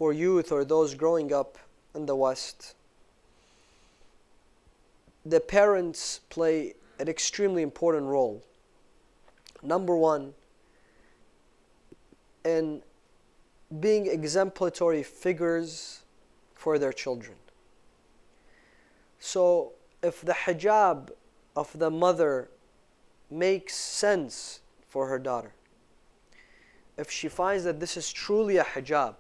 for youth or those growing up in the West, the parents play an extremely important role. Number one, in being exemplary figures for their children. So if the hijab of the mother makes sense for her daughter, if she finds that this is truly a hijab,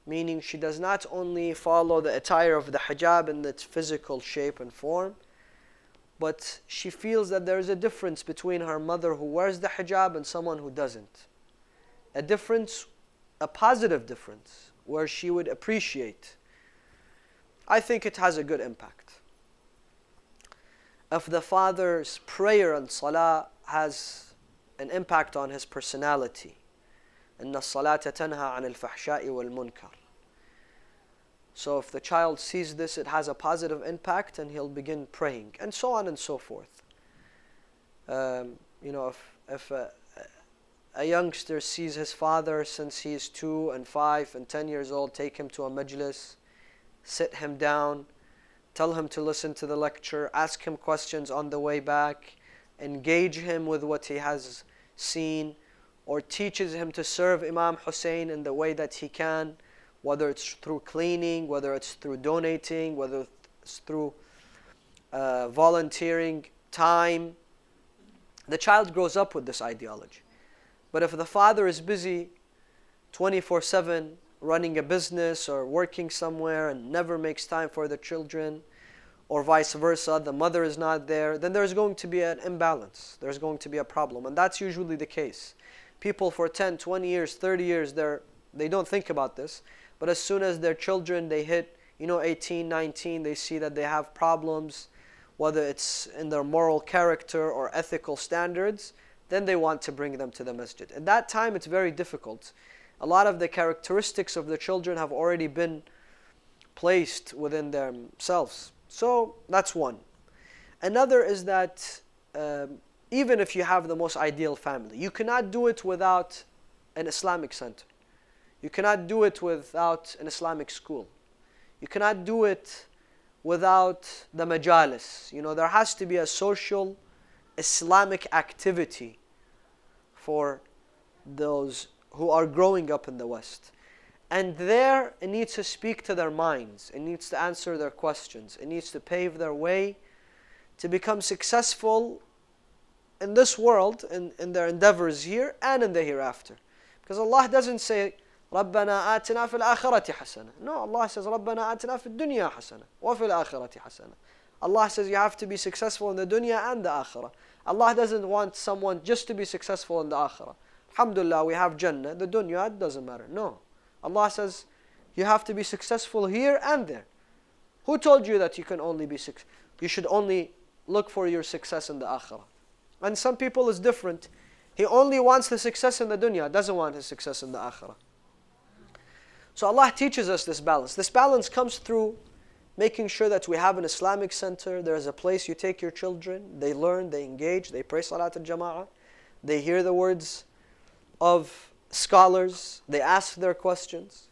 meaning she does not only follow the attire of the hijab in its physical shape and form, but she feels that there is a difference between her mother who wears the hijab and someone who doesn't. A difference, a positive difference, where she would appreciate. I think it has a good impact. If the father's prayer and salah has an impact on his personality, إن الصلاة تنهى عن الفحشاء والمنكر. So if the child sees this, it has a positive impact and he'll begin praying, and so on and so forth. If a youngster sees his father since he is 2 and 5 and 10 years old, take him to a majlis, sit him down, tell him to listen to the lecture, ask him questions on the way back, engage him with what he has seen, or teaches him to serve Imam Hussein in the way that he can, whether it's through cleaning, whether it's through donating, whether it's through volunteering time. The child grows up with this ideology. But if the father is busy 24/7 running a business or working somewhere and never makes time for the children, or vice versa, the mother is not there, then there's going to be an imbalance. There's going to be a problem. And that's usually the case. People for 10, 20 years, 30 years, they don't think about this. But as soon as their children, they hit 18, 19, they see that they have problems, whether it's in their moral character or ethical standards, then they want to bring them to the masjid. At that time, it's very difficult. A lot of the characteristics of the children have already been placed within themselves. So that's one. Another is that even if you have the most ideal family, you cannot do it without an Islamic center. You cannot do it without an Islamic school. You cannot do it without the majalis. There has to be a social Islamic activity for those who are growing up in the West. And there, it needs to speak to their minds. It needs to answer their questions. It needs to pave their way to become successful in this world, in their endeavors here and in the hereafter. Because Allah doesn't say, رَبَّنَا آتِنَا فِي الْآخِرَةِ حَسَنَةً. No, Allah says, رَبَّنَا آتِنَا فِي الدُّنْيَا حَسَنَةً وَفِي الْآخِرَةِ حَسَنَةً. Allah says you have to be successful in the dunya and the akhirah. Allah doesn't want someone just to be successful in the akhirah. Alhamdulillah, we have Jannah. The dunya, it doesn't matter. No. Allah says you have to be successful here and there. Who told you that you can only be you should only look for your success in the akhirah? And some people is different. He only wants the success in the dunya, doesn't want his success in the akhirah. So Allah teaches us this balance. This balance comes through making sure that we have an Islamic center. There is a place you take your children. They learn, they engage, they pray Salat al-Jama'ah. They hear the words of scholars. They ask their questions.